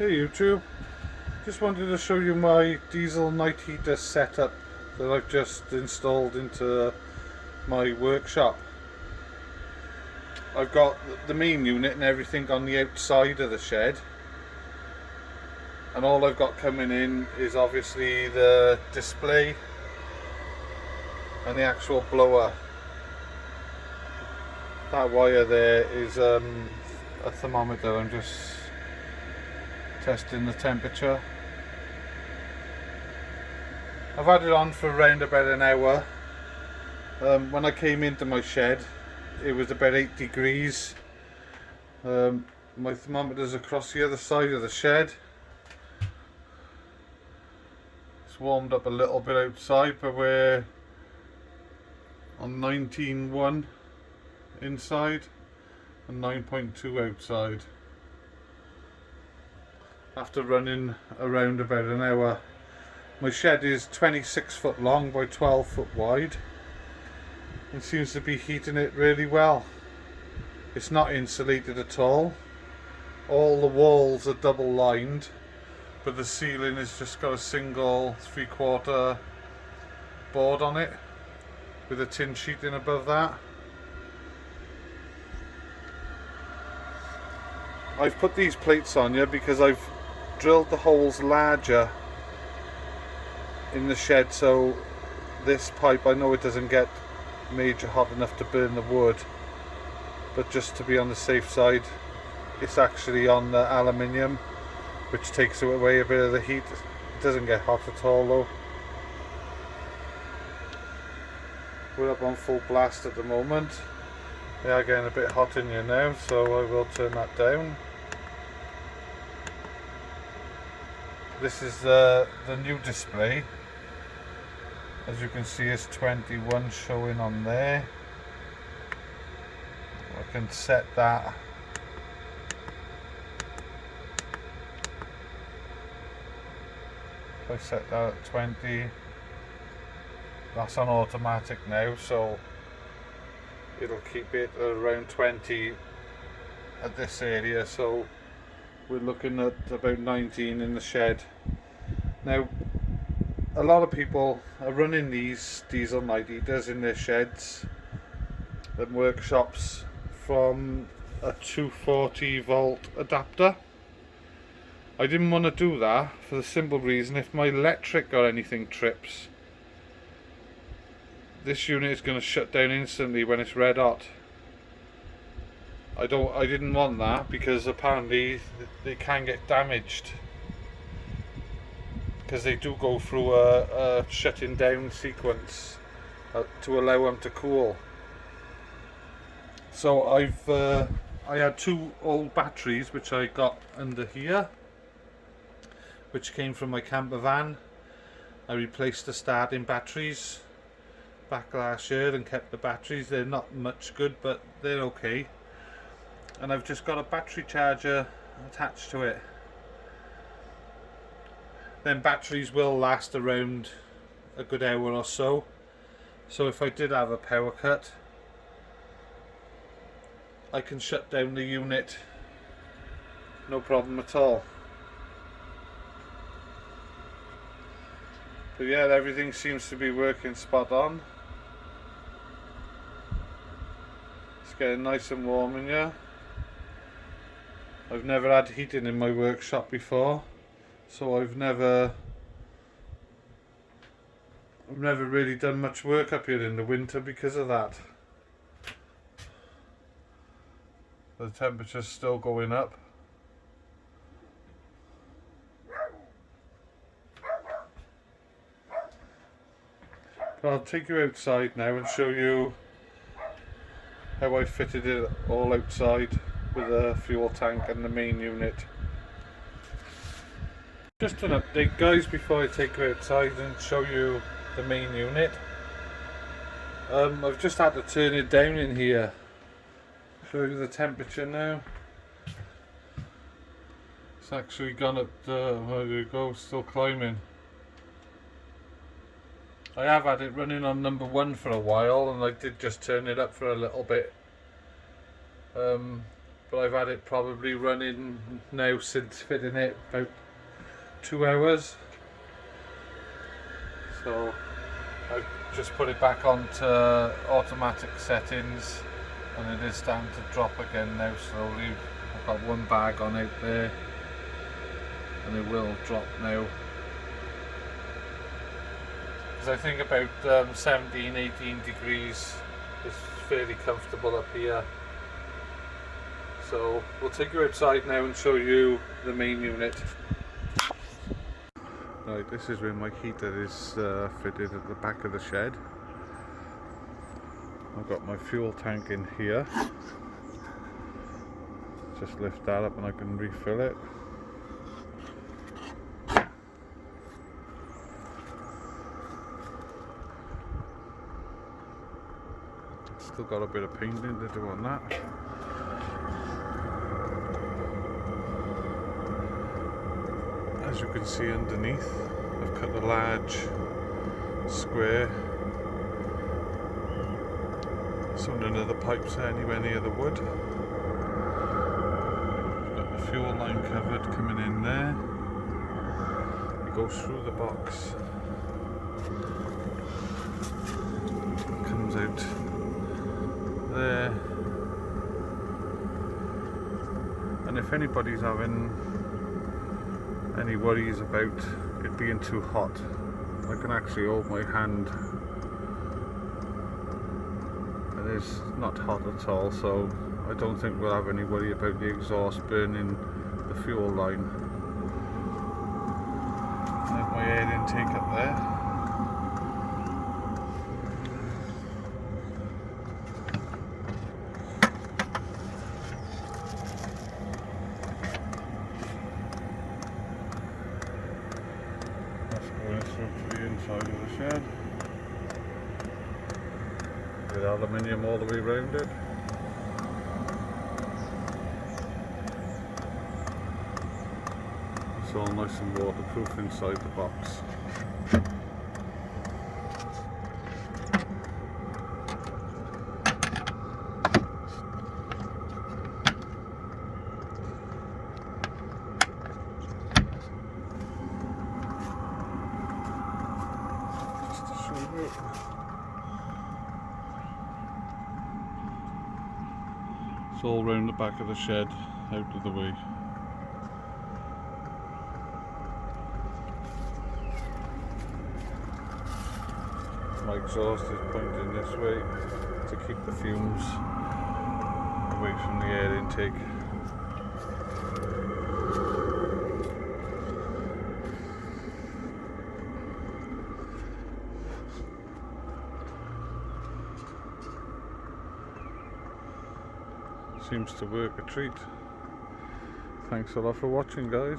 Hey YouTube, just wanted to show you my diesel night heater setup that I've just installed into my workshop. I've got the main unit and everything on the outside of the shed, and all I've got coming in is obviously the display and the actual blower. That wire there is a thermometer. I'm just testing the temperature. I've had it on for around about an hour. When I came into my shed it was about 8 degrees. My thermometer's across the other side of the shed. It's warmed up a little bit outside, but we're on 19.1 inside and 9.2 outside. After running around about an hour. My shed is 26 foot long by 12 foot wide and seems to be heating it really well. It's not insulated at all. All the walls are double lined, but the ceiling has just got a single 3/4 board on it with a tin sheeting above that. I've put these plates on here because I've drilled the holes larger in the shed, so this pipe, I know it doesn't get major hot enough to burn the wood, but just to be on the safe side, it's actually on the aluminium, which takes away a bit of the heat. It doesn't get hot at all though. We're up on full blast at the moment. They are getting a bit hot in here now, so I will turn that down. This is the new display. As you can see, it's 21 showing on there. I can set that if I set that at 20, that's on automatic now, so it'll keep it at around 20 at this area, so we're looking at about 19 in the shed. Now, a lot of people are running these diesel night heaters in their sheds and workshops from a 240 volt adapter. I didn't want to do that for the simple reason, if my electric or anything trips, this unit is going to shut down instantly when it's red hot. I didn't want that because apparently they can get damaged because they do go through a shutting down sequence to allow them to cool. So I had two old batteries which I got under here, which came from my camper van. I replaced the starting batteries back last year and kept the batteries. They're not much good, but they're okay. And I've just got a battery charger attached to it. Then batteries will last around a good hour or so. So if I did have a power cut, I can shut down the unit, no problem at all. But yeah, everything seems to be working spot on. It's getting nice and warm in here. I've never had heating in my workshop before, so I've never really done much work up here in the winter because of that. The temperature's still going up. But I'll take you outside now and show you how I fitted it all outside with a fuel tank and the main unit. Just an update guys before I take you outside and show you the main unit. I've just had to turn it down in here. Show you the temperature now. It's actually gone up to, where do we go, still climbing. I have had it running on number 1 for a while, and I did just turn it up for a little bit. but I've had it probably running now since fitting it about 2 hours. So I've just put it back onto automatic settings and it is starting to drop again now slowly. I've got one bag on out there and it will drop now. Because I think about 17-18 degrees is fairly comfortable up here. So we'll take you outside now and show you the main unit. Right, this is where my heater is fitted at the back of the shed. I've got my fuel tank in here. Just lift that up and I can refill it. Still got a bit of painting to do on that. As you can see underneath, I've cut a large square so none of the pipes are anywhere near the wood. I've got the fuel line covered coming in there. It goes through the box, comes out there, and if anybody's having any worries about it being too hot, I can actually hold my hand and it's not hot at all, so I don't think we'll have any worry about the exhaust burning the fuel line. I have my air intake up there. Going through to the inside of the shed with aluminium all the way around it. It's all nice and waterproof inside the box. It's all round the back of the shed, out of the way. My exhaust is pointing this way to keep the fumes away from the air intake. Seems to work a treat. Thanks a lot for watching, guys.